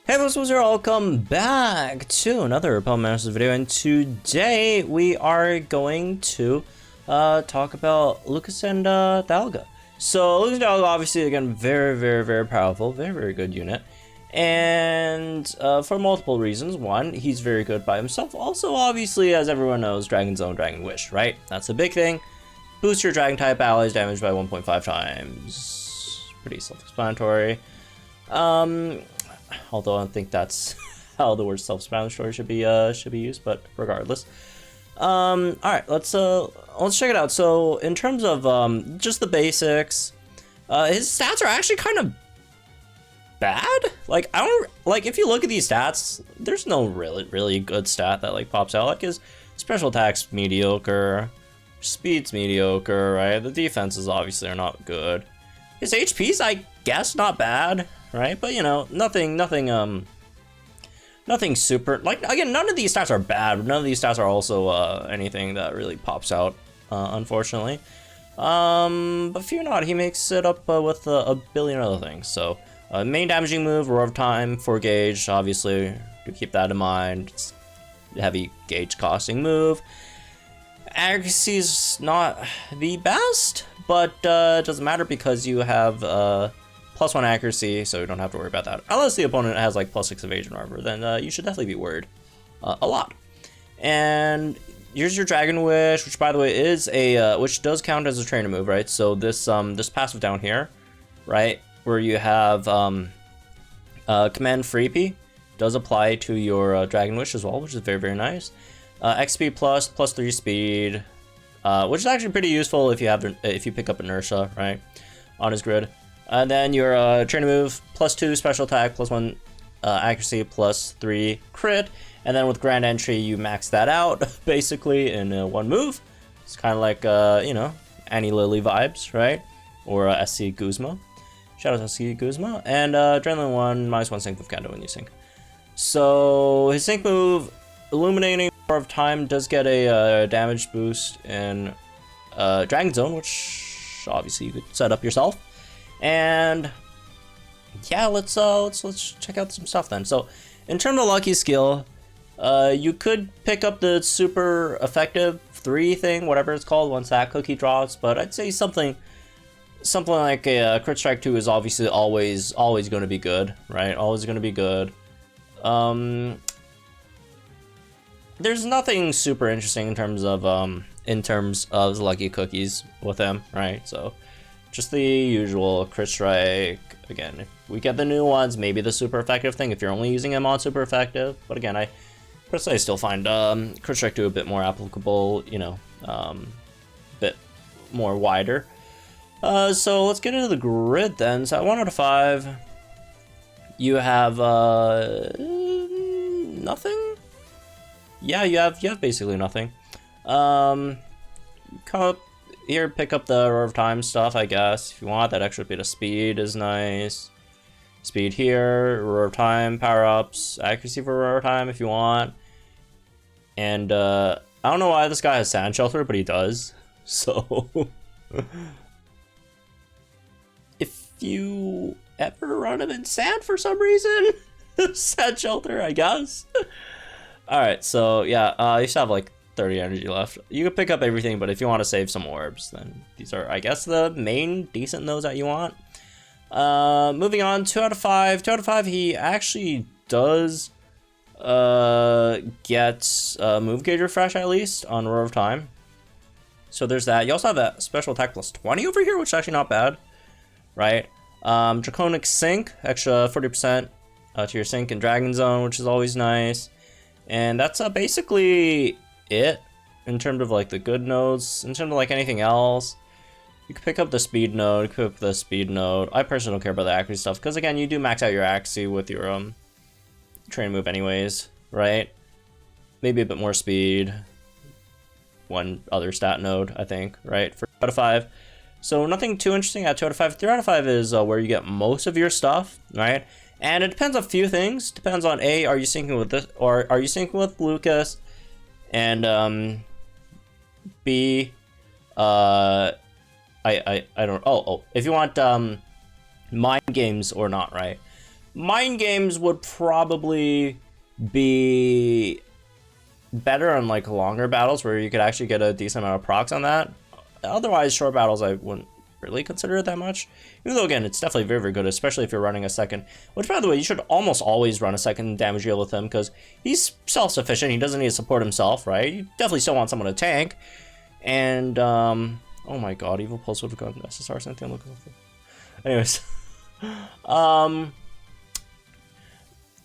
Hey listeners, welcome back to another Pokemon Masters video, and today we are going to talk about Lucas and Dialga. So Lucas and Dialga, obviously, again, very powerful, very good unit, and for multiple reasons. One, he's very good by himself. Also, obviously, as everyone knows, Dragon Zone, Dragon Wish, right? That's a big thing. Boost your Dragon type allies damage by 1.5 times. Pretty self-explanatory. Although I don't think that's how the word self-explanatory should be used, but regardless. All right, let's check it out. So in terms of just the basics, his stats are actually kind of bad. Like, I don't like, if you look at these stats, there's no really good stat that like pops out. Like, his special attack's mediocre, speed's mediocre, right? The defenses obviously are not good. His HP's, I guess, not bad, right? But you know, nothing super, like, again, none of these stats are bad, but none of these stats are also anything that really pops out, unfortunately. But fear not, he makes it up with a billion other things. So main damaging move, Roar of Time, 4 gauge, obviously, to keep that in mind. It's a heavy gauge costing move. Accuracy is not the best, but it doesn't matter because you have +1 accuracy, so you don't have to worry about that. Unless the opponent has like +6 evasion or whatever, then you should definitely be worried a lot. And here's your Dragon Wish, which by the way is a which does count as a trainer move, right? So this this passive down here, right, where you have Command Freebie, does apply to your Dragon Wish as well, which is very nice. XP plus +3 speed, which is actually pretty useful if you pick up inertia, right, on his grid. And then your trainer move, +2 special attack, +1 accuracy, +3 crit. And then with Grand Entry, you max that out basically in one move. It's kind of like you know, Annie Lily vibes, right? Or SC Guzma. Shout out to SC Guzma. And Adrenaline 1 -1 sync with Kendo when you sync. So his sync move, Illuminating Roar of Time, does get a damage boost in Dragon Zone, which obviously you could set up yourself. And yeah, let's check out some stuff then. So in terms of lucky skill, you could pick up the super effective 3 thing, whatever it's called, once that cookie drops. But I'd say something like a Crit Strike 2 is obviously always going to be good, right? Always going to be good. There's nothing super interesting in terms of the lucky cookies with them, right? So just the usual Crit Strike. Again, if we get the new ones, maybe the super effective thing if you're only using them on super effective. But again, I personally still find Crit Strike 2 a bit more applicable, you know, a bit more wider. So let's get into the grid then. So at 1 out of 5, you have nothing. Yeah, you have basically nothing. Come up here, pick up the Roar of Time stuff, I guess, if you want. That extra bit of speed is nice. Speed here, Roar of Time, power-ups, accuracy for Roar of Time if you want. And I don't know why this guy has Sand Shelter, but he does. So if you ever run him in sand for some reason, Sand Shelter, I guess. Alright, so yeah, you still have like 30 energy left. You can pick up everything, but if you want to save some orbs, then these are, I guess, the main decent nodes that you want. Moving on, 2 out of 5. 2 out of 5, he actually does get move gauge refresh at least on Roar of Time. So there's that. You also have that special attack +20 over here, which is actually not bad, right? Draconic Sync, extra 40% to your Sync and Dragon Zone, which is always nice. And that's basically it in terms of like the good nodes. In terms of like anything else, you can pick up the speed node, I personally don't care about the accuracy stuff because again, you do max out your accuracy with your train move anyways, right? Maybe a bit more speed, one other stat node, I think, right, for 2 out of 5. So nothing too interesting at 2 out of 5. 3 out of 5 is where you get most of your stuff, right? And it depends on a few things. Depends on A, are you syncing with this, or are you syncing with Lucas? And B, I don't, if you want mind games or not, right? Mind games would probably be better on like longer battles where you could actually get a decent amount of procs on that. Otherwise, short battles I wouldn't really consider it that much. Even though again, it's definitely very, very good, especially if you're running a second. Which, by the way, you should almost always run a second damage deal with him because he's self-sufficient. He doesn't need to support himself, right? You definitely still want someone to tank. And oh my God, Evil Pulse would have gone SSR something. Look. Anyways,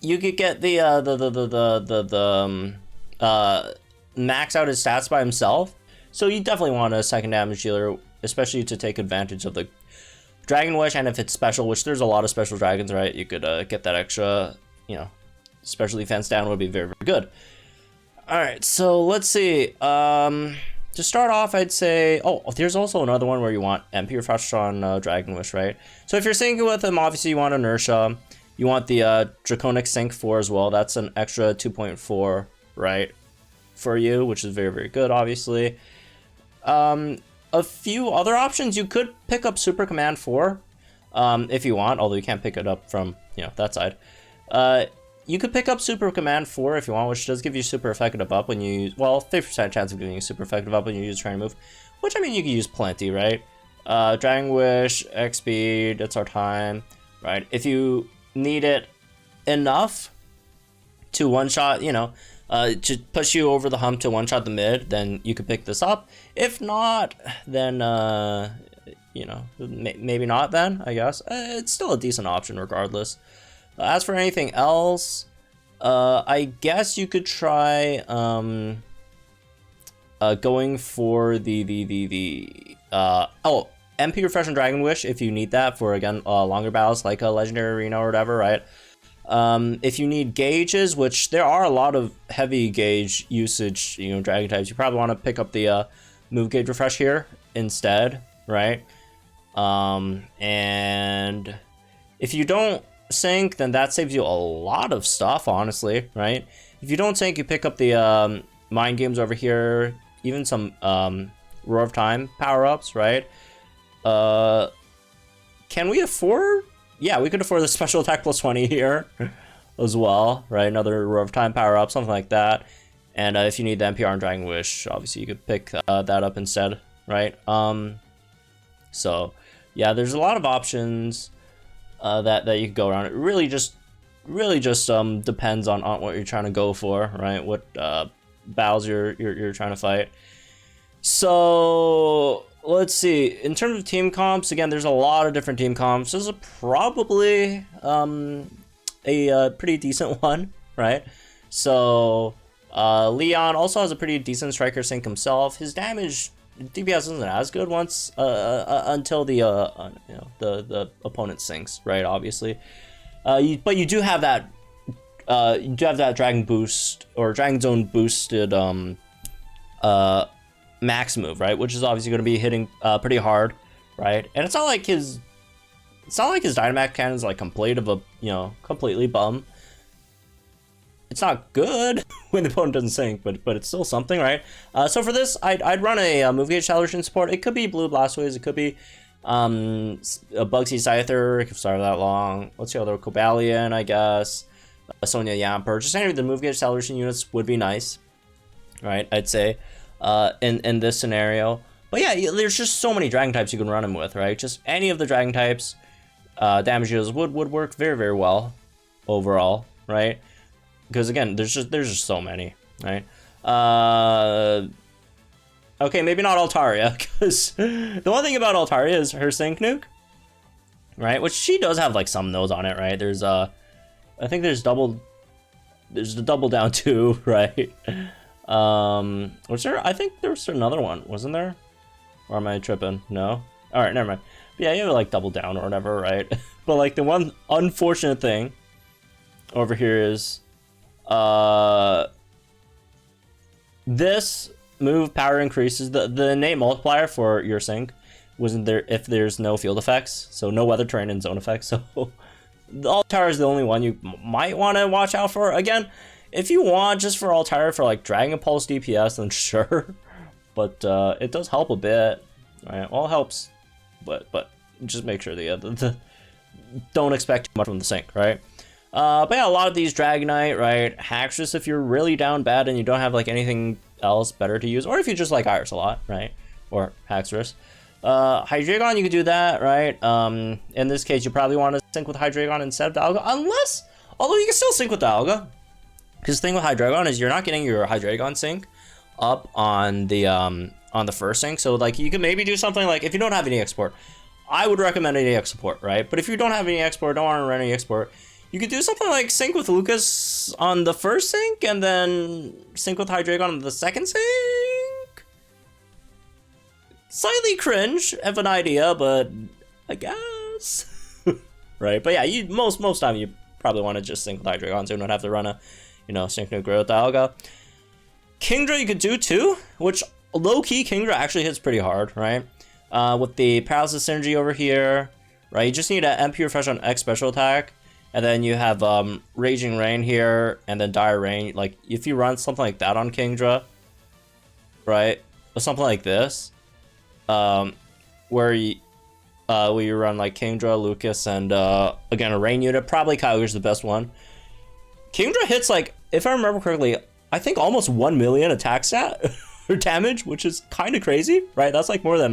you could get the max out his stats by himself. So you definitely want a second damage dealer, especially to take advantage of the Dragon Wish, and if it's special, which there's a lot of special dragons, right? You could get that extra, you know, special defense down would be very, very good. All right, so let's see. To start off, I'd say, oh, there's also another one where you want MP Refresh on Dragon Wish, right? So if you're syncing with him, obviously you want Inertia. You want the Draconic Sync 4 as well. That's an extra 2.4, right, for you, which is very, very good, obviously. A few other options, you could pick up Super Command 4 if you want, although you can't pick it up from, you know, that side. You could pick up Super Command 4 if you want, which does give you super effective up when you use, well, 50% chance of giving you super effective up when you use Training Move, which, I mean, you can use plenty, right? Dragon Wish, X Speed, it's our time, right? If you need it enough to one-shot, you know, to push you over the hump to one-shot the mid, then you could pick this up. If not, then, you know, maybe not then, I guess. It's still a decent option regardless. As for anything else, I guess you could try going for oh, MP Refresh and Dragon Wish if you need that for, again, longer battles like a Legendary Arena or whatever, right? If you need gauges, which there are a lot of heavy gauge usage, you know, dragon types, you probably want to pick up the move gauge refresh here instead, right? And if you don't sync, then that saves you a lot of stuff, honestly, right? If you don't sync, you pick up the mind games over here, even some Roar of Time power-ups, right? Can we afford? Yeah, we could afford the special attack plus 20 here as well, right? Another Roar of Time power-up, something like that. And if you need the NPR and Dragon Wish, obviously you could pick that up instead, right? So, yeah, there's a lot of options that you could go around. It really just depends on what you're trying to go for, right? What battles you're trying to fight. So let's see. In terms of team comps, again, there's a lot of different team comps. This is probably a pretty decent one, right? So Leon also has a pretty decent striker sync himself. His damage DPS isn't as good once until the you know, the opponent sinks, right? Obviously, but you do have that dragon boost or dragon zone boosted max move, right? Which is obviously going to be hitting pretty hard, right? And it's not like his Dynamax cannon is like completely bum. It's not good when the opponent doesn't sync, but it's still something, right? So for this, I'd run a move gauge Solution support. It could be Blue Blastoise, it could be a Bugsy Scyther, if started that long. Let's see, other Cobalion, I guess. Sonya Yamper, just any of the move gauge Solution units would be nice, right? I'd say in this scenario. But yeah, there's just so many dragon types you can run him with, right? Just any of the dragon types, damage deals would work very, very well overall, right? Because again, there's just so many, right? Okay, maybe not Altaria, because the one thing about Altaria is her sync nuke, right? Which she does have like some nose on it, right? There's I think there's the double down too, right? Was there? I think there was another one, wasn't there? Or am I tripping? No. All right, never mind. But yeah, you have like double down or whatever, right? But like the one unfortunate thing over here is this move power increases the innate multiplier for your sync wasn't there if there's no field effects, so no weather terrain and zone effects. So the Altair is the only one you might want to watch out for. Again, if you want just for Altair for like Dragon Pulse DPS, then sure, but it does help a bit, right? Well, it helps, but just make sure the don't expect too much from the sync, right? But yeah, a lot of these Dragonite, right? Haxorus if you're really down bad and you don't have like anything else better to use, or if you just like Iris a lot, right? Or Haxorus. Hydreigon, you could do that, right? In this case, you probably want to sync with Hydreigon instead of Dialga, although you can still sync with Dialga. Because the thing with Hydreigon is you're not getting your Hydreigon sync up on the first sync. So like you can maybe do something like, if you don't have any export, I would recommend any export, right? But if you don't have any export, don't want to run any export, you could do something like sync with Lucas on the first sync and then sync with Hydreigon on the second sync. Slightly cringe of an idea, but I guess. Right? But yeah, most time you probably want to just sync with Hydreigon so you don't have to run a, sync new Grow with Dialga. Kingdra you could do too, which low-key Kingdra actually hits pretty hard, right? With the Paralysis Synergy over here, right? You just need an MP Refresh on X special attack, and then you have Raging Rain here, and then Dire Rain. Like, if you run something like that on Kingdra, right? Or something like this, where you run like Kingdra, Lucas, and again, a Rain unit. Probably Kyogre's the best one. Kingdra hits, like, if I remember correctly, I think almost 1 million attack stat or damage, which is kind of crazy, right? That's like more than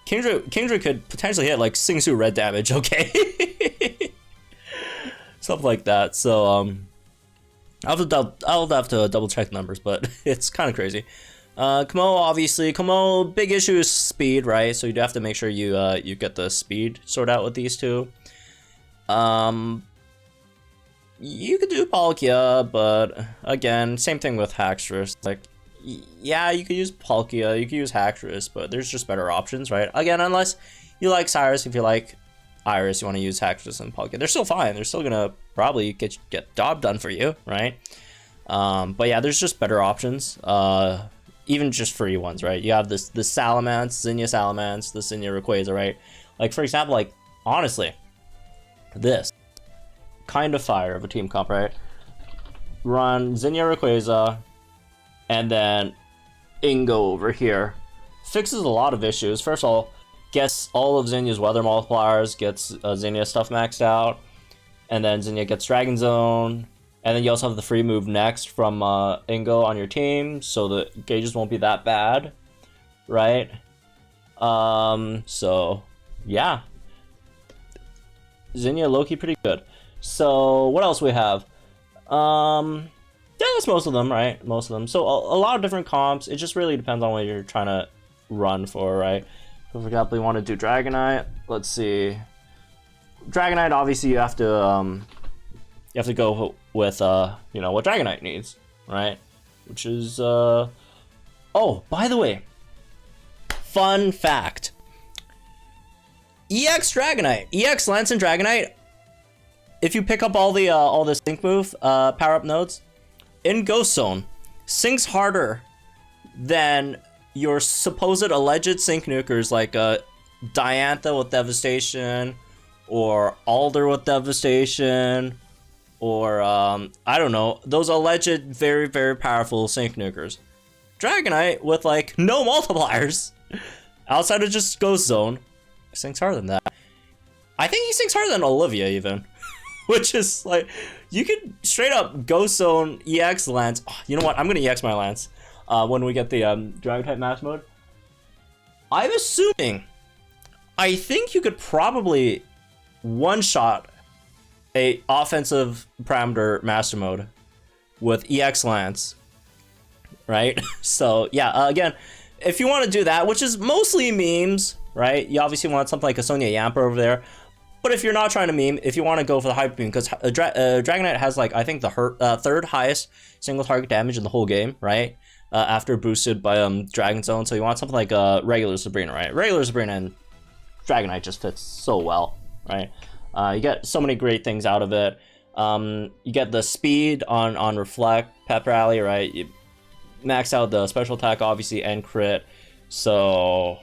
Kingdra could potentially hit like Singsu red damage, okay? Something like that. So I'll have to double check the numbers, but it's kind of crazy. Kamo, obviously, big issue is speed, right? So you do have to make sure you get the speed sorted out with these two. You could do Palkia, but again, same thing with Haxorus. Like, yeah, you could use Palkia, you could use Haxorus, but there's just better options, right? Again, unless you like Cyrus, if you like Iris, you want to use Haxorus and Palkia. They're still fine. They're still gonna probably get job done for you, right? But yeah, there's just better options. Even just free ones, right? You have the Salamence, Zinnia Salamence, the Zinnia Rayquaza, right? Like, for example, like, honestly, this kind of fire of a team comp, right? Run Zinnia Rayquaza, and then Ingo over here. Fixes a lot of issues. First of all, gets all of Zinnia's weather multipliers, gets Zinnia stuff maxed out, and then Zinnia gets Dragon Zone, and then you also have the free move next from Ingo on your team, so the gauges won't be that bad, right? So yeah, Zinnia low-key pretty good. So what else we have? Yeah, that's most of them, right? Most of them. So a lot of different comps. It just really depends on what you're trying to run for, right? So for example, you want to do Dragonite. Let's see. Dragonite, obviously, you have to go with what Dragonite needs, right? Which is oh, by the way, fun fact. EX Dragonite, EX Lance and Dragonite. If you pick up all the sync move power up nodes in Ghost Zone, syncs harder than your supposed alleged sync nukers like Diantha with Devastation, or Alder with Devastation, or I don't know, those alleged very, very powerful sync nukers. Dragonite with like no multipliers outside of just Ghost Zone syncs harder than that. I think he syncs harder than Olivia even. Which is like, you could straight up Ghost Zone EX Lance. Oh, you know what? I'm gonna EX my Lance when we get the Dragon type mass mode. I'm assuming, I think you could probably one-shot a offensive parameter master mode with EX Lance, right? So yeah, again, if you want to do that, which is mostly memes, right? You obviously want something like a Sonya Yamper over there. But if you're not trying to meme, if you want to go for the Hyper Beam, because Dragonite has like, I think the third highest single target damage in the whole game, right? After boosted by Dragon Zone, so you want something like regular Sabrina, right? Regular Sabrina and Dragonite just fits so well, right? You get so many great things out of it. You get the speed on Reflect, Pep Rally, right? You max out the special attack, obviously, and crit. So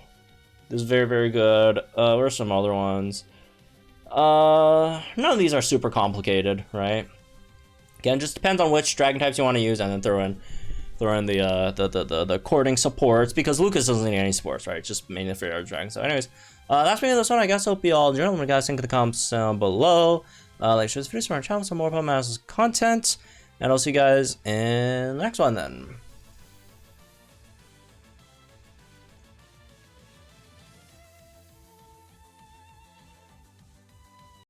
this is very, very good. What are some other ones? None of these are super complicated, right? Again, just depends on which dragon types you want to use, and then throw in the courting supports, because Lucas doesn't need any supports, right? Just mainly for your dragon. So anyways, that's me this one. I guess. Hope you all enjoyed. Let me guys think of the comments down below. Like, share this video, subscribe to our channel, some more Pop content, and I'll see you guys in the next one then.